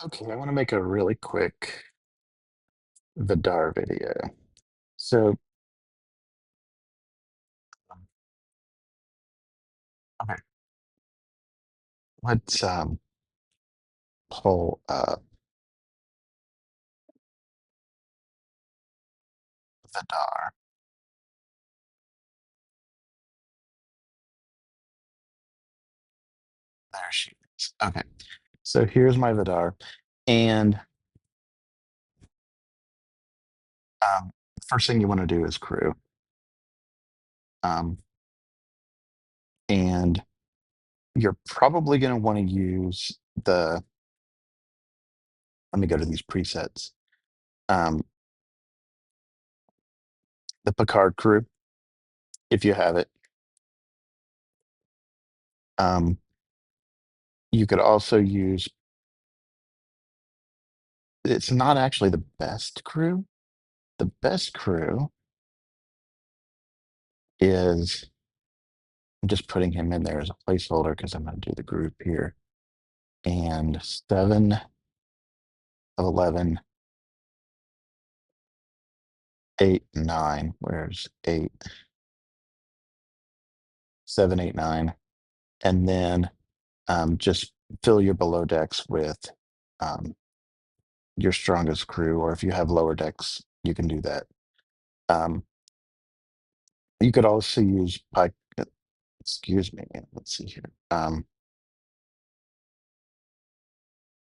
Okay, I want to make a really quick Vidar video. So, okay, let's pull up Vidar. There she is. Okay, so here's my Vidar, and first thing you want to do is crew, um, and you're probably going to want to use the. Let me go to these presets. Um, the Picard crew, if you have it. Um, you could also use. It's not actually the best crew. The best crew is. I'm just putting him in there as a placeholder because I'm going to do the group here. And 7 of 11, 8, 9. Where's 8? 7, 8, 9. And then just fill your below decks with um, your strongest crew, or if you have lower decks, you can do that. Um, you could also use Pike. Excuse me. Let's see here.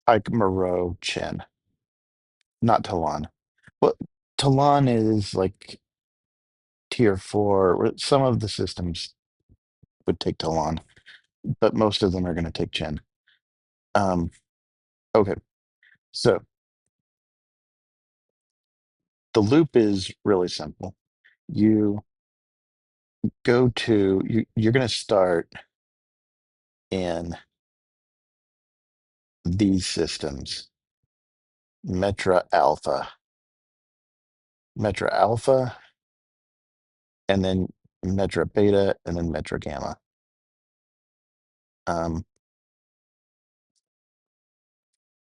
Pike, Moreau, Chin, not Talon. Well, Talon is like tier 4. Some of the systems would take Talon, but most of them are going to take Chen. Okay, so the loop is really simple. You you're going to start in these systems, Metra Alpha, Metra Alpha, and then Metra Beta, and then Metra Gamma. Um,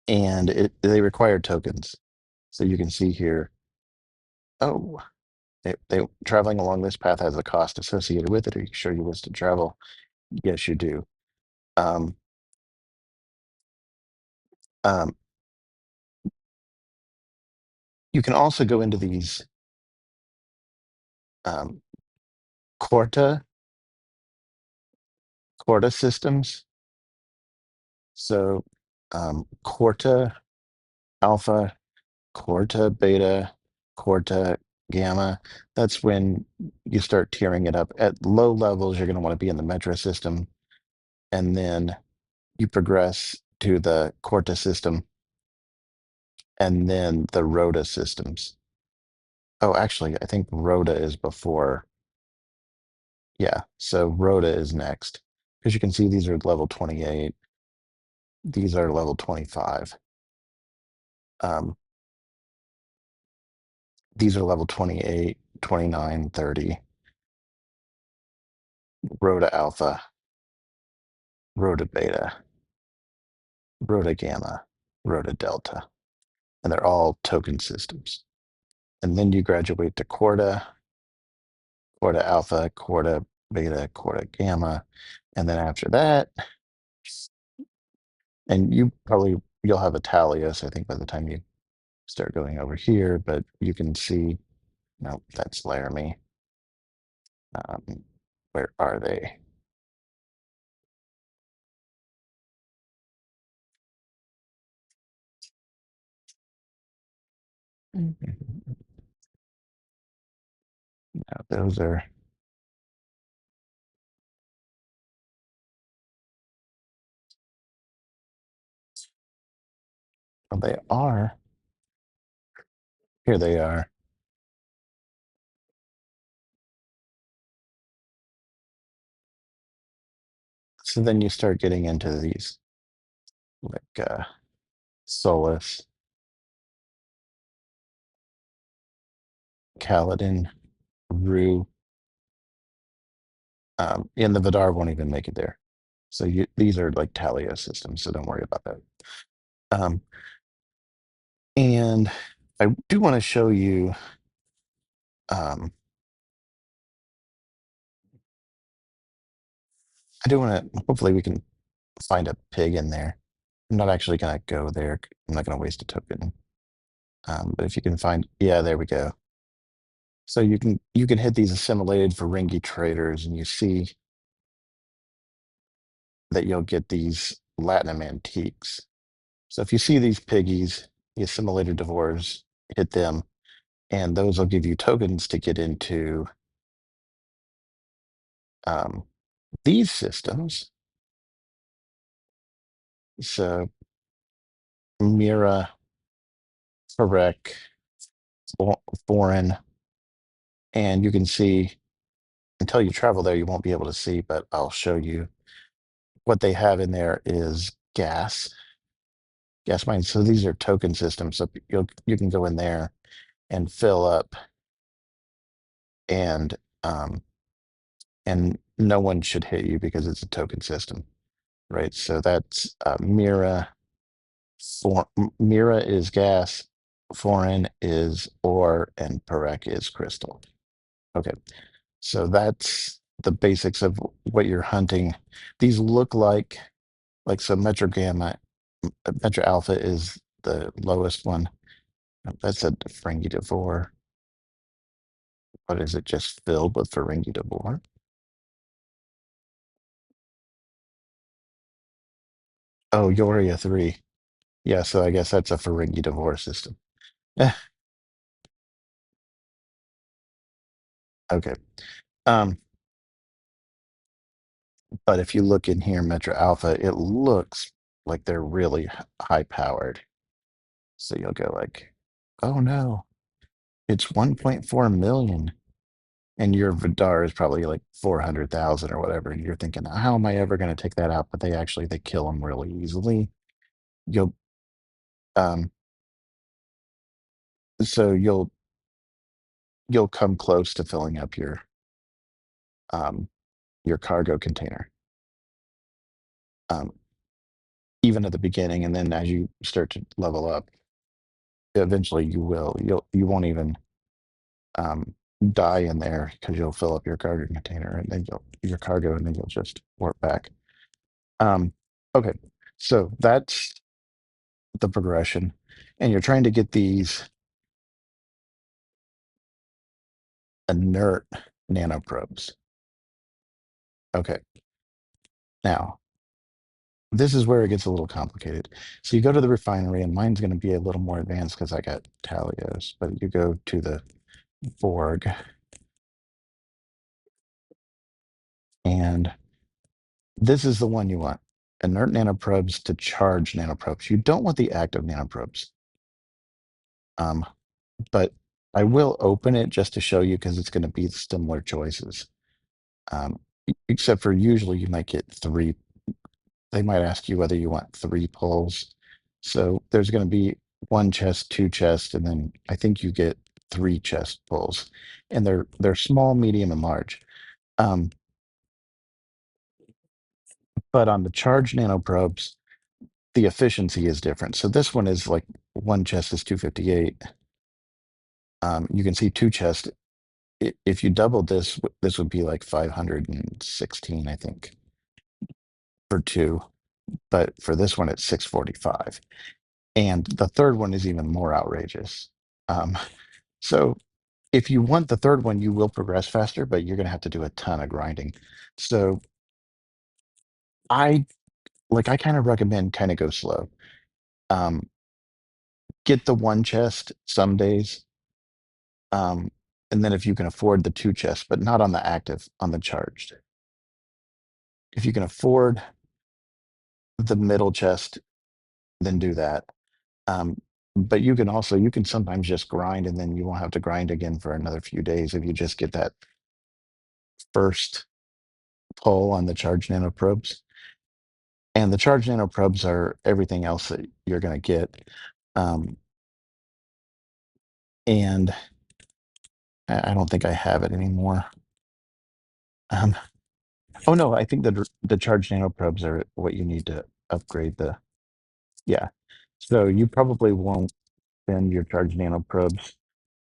and they require tokens. So you can see here, oh, they traveling along this path has a cost associated with it. Are you sure you wish to travel? Yes, you do. Um, um, you can also go into these um, Quarta systems. So Quarta Alpha, Quarta Beta, Quarta Gamma. That's when you start tiering it up. At low levels, you're going to want to be in the Metro system, and then you progress to the Quarta system, and then the Rhoda systems. Oh, actually, I think Rhoda is before. Yeah, so Rhoda is next. Because you can see these are level 28. These are level 25. Um, these are level 28, 29, 30. Rhoda Alpha, Rhoda Beta, Rhoda Gamma, Rhoda Delta. And they're all token systems. And then you graduate to Quarta, Quarta Alpha, Quarta Beta, Quarta Gamma. And then after that, and you'll have a Talios, I think, by the time you start going over here, but you can see, no, that's Laramie. Um, where are they? No, those are, well, they are. Here they are. So then you start getting into these like Solus, Kaladin, Rue, and the Vidar won't even make it there. So these are like Talia systems, so don't worry about that. Um, And I do want to show you. Um, I do want to. Hopefully, we can find a pig in there. I'm not actually going to go there. I'm not going to waste a token. But if you can find, yeah, there we go. So you can hit these assimilated Ferengi traders, and you see that you'll get these Latinum antiques. So if you see these piggies, the assimilated dwarves, hit them, and those will give you tokens to get into um, these systems. So Mira, Farek, Foreign, and you can see until you travel there, you won't be able to see, but I'll show you what they have in there is gas mines. So these are token systems. So you can go in there and fill up, and um, and no one should hit you because it's a token system, right? So that's Mira. Mira is gas, Foreign is ore, and Perec is crystal. Okay, so that's the basics of what you're hunting. These look like so Metro Gamma, Metro Alpha is the lowest one. That's a Ferengi Devore. What is it? Just filled with Ferengi Devore? Oh, Yoria 3. Yeah, so I guess that's a Ferengi Devore system. Okay. Um, but if you look in here, Metro Alpha, it looks like they're really high powered. So you'll go like, oh no, it's 1.4 million. And your Vidar is probably like 400,000 or whatever. And you're thinking, how am I ever going to take that out? But they kill them really easily. You'll, um, so you'll come close to filling up um, your cargo container, um, even at the beginning. And then as you start to level up, eventually you won't even um, die in there because you'll fill up your cargo container and then your cargo and then you'll just warp back. Um, okay, so that's the progression, and you're trying to get these inert nanoprobes. Okay, now this is where it gets a little complicated. So you go to the refinery, and mine's going to be a little more advanced because I got Talios, but you go to the Borg, and this is the one you want. Inert nanoprobes to charge nanoprobes. You don't want the active nanoprobes. Um, but I will open it just to show you because it's going to be similar choices. Except for usually you might get three. They might ask you whether you want three pulls. So there's going to be one chest, two chests, and then I think you get three chest pulls, and they're small, medium, and large. Um, but on the charged nanoprobes, the efficiency is different. So this one is like one chest is 258. You can see two chests. If you doubled this, this would be like 516, I think, for two. But for this one, it's 645. And the third one is even more outrageous. Um, so if you want the third one, you will progress faster, but you're going to have to do a ton of grinding. So I I kind of recommend kind of go slow. Um, get the one chest some days. Um, and then if you can afford the two chests, but not on the active, on the charged. If you can afford the middle chest, then do that. Um, but you can sometimes just grind and then you won't have to grind again for another few days if you just get that first pull on the charge nanoprobes. And the charge nanoprobes are everything else that you're going to get. Um, and I don't think I have it anymore. Um, oh no, I think the charge nanoprobes are what you need to upgrade the. Yeah. So you probably won't. spend your charge nano probes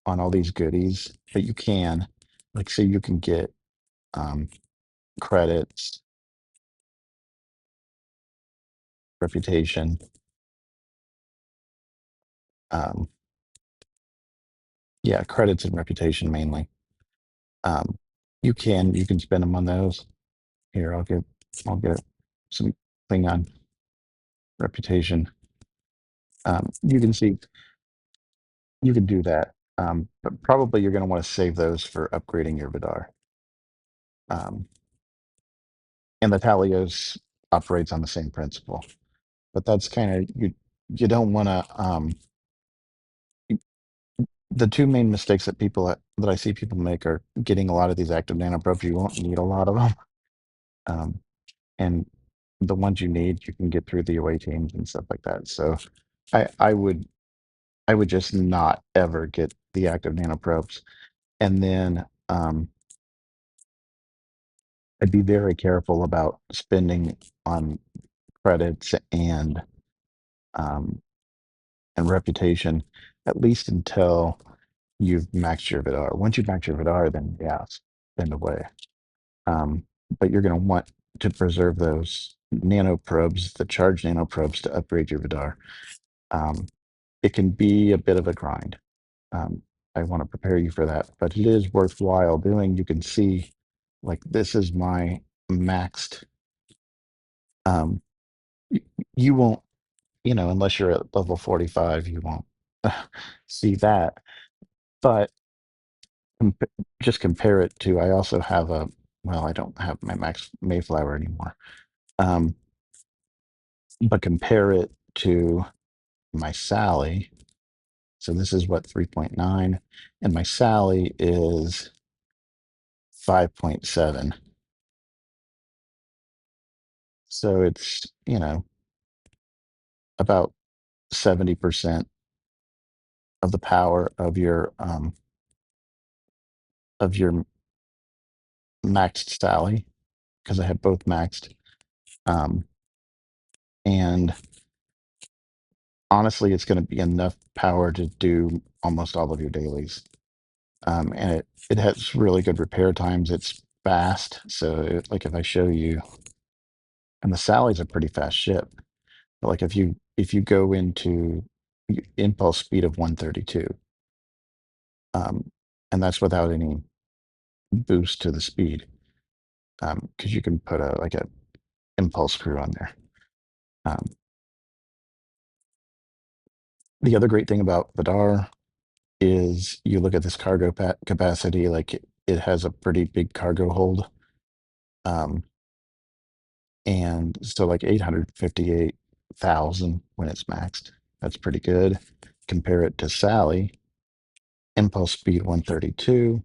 on all these goodies, but you can, like, say you can get um, credits, reputation, um, yeah, credits and reputation mainly. Um, you can spend them on those. Here, I'll get some thing on reputation. You can see you can do that, but probably you're going to want to save those for upgrading your Vidar. Um, and the Talios operates on the same principle, but that's kind of you don't want to the two main mistakes that that I see people make are getting a lot of these active nanoprobes. You won't need a lot of them, um, and the ones you need, you can get through the away teams and stuff like that. So, I would just not ever get the active nanoprobes, and then I'd be very careful about spending on credits um, and reputation, at least until you've maxed your Vidar. Once you've maxed your Vidar, then yeah, spend away. Um, but you're going to want to preserve those nanoprobes, the charged nanoprobes, to upgrade your Vidar. Um, it can be a bit of a grind. Um, I want to prepare you for that, but it is worthwhile doing. You can see, like, this is my maxed. Um, y- you won't, unless you're at level 45, you won't see that. But comp- just compare it to, I also have well, I don't have my max Mayflower anymore. Um, but compare it to my Sally. So this is what, 3.9, and my Sally is 5.7. So it's, about 70% of the power of your maxed Sally, because I have both maxed. Um, and honestly, it's going to be enough power to do almost all of your dailies. And it has really good repair times. It's fast. So like if I show you, and the Sally's a pretty fast ship. But like if you go into impulse speed of 132, um, and that's without any boost to the speed, because you can put a impulse crew on there. Um, the other great thing about Vidar is you look at this cargo capacity, like it has a pretty big cargo hold. Um, and so like 858,000 when it's maxed. That's pretty good. Compare it to Sally, impulse speed 132,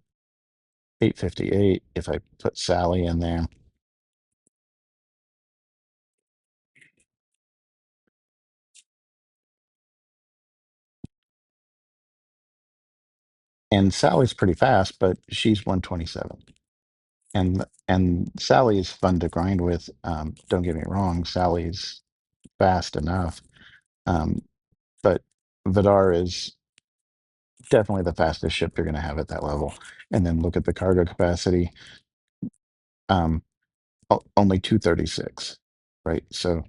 858 if I put Sally in there. And Sally's pretty fast, but she's 127. And Sally is fun to grind with. Don't get me wrong, Sally's fast enough. Um, but Vidar is definitely the fastest ship you're going to have at that level. And then look at the cargo capacity. Um, only 236, right? So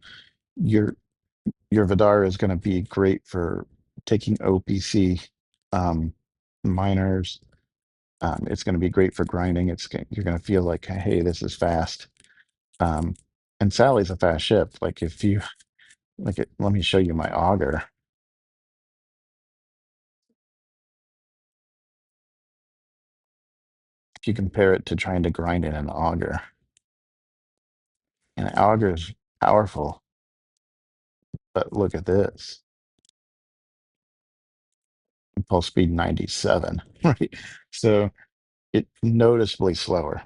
your your Vidar is going to be great for taking OPC miners. It's going to be great for grinding. You're going to feel like, hey, this is fast. Um, and Sally's a fast ship. Like if you let me show you my auger. If you compare it to trying to grind in an auger, and an auger is powerful, but look at this. Impulse speed 97, right? So it noticeably slower.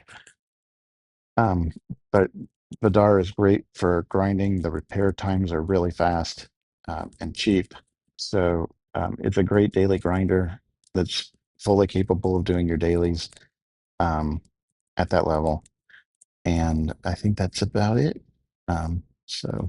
Um, but Vidar is great for grinding. The repair times are really fast and cheap. So it's a great daily grinder that's fully capable of doing your dailies um, at that level. And I think that's about it. So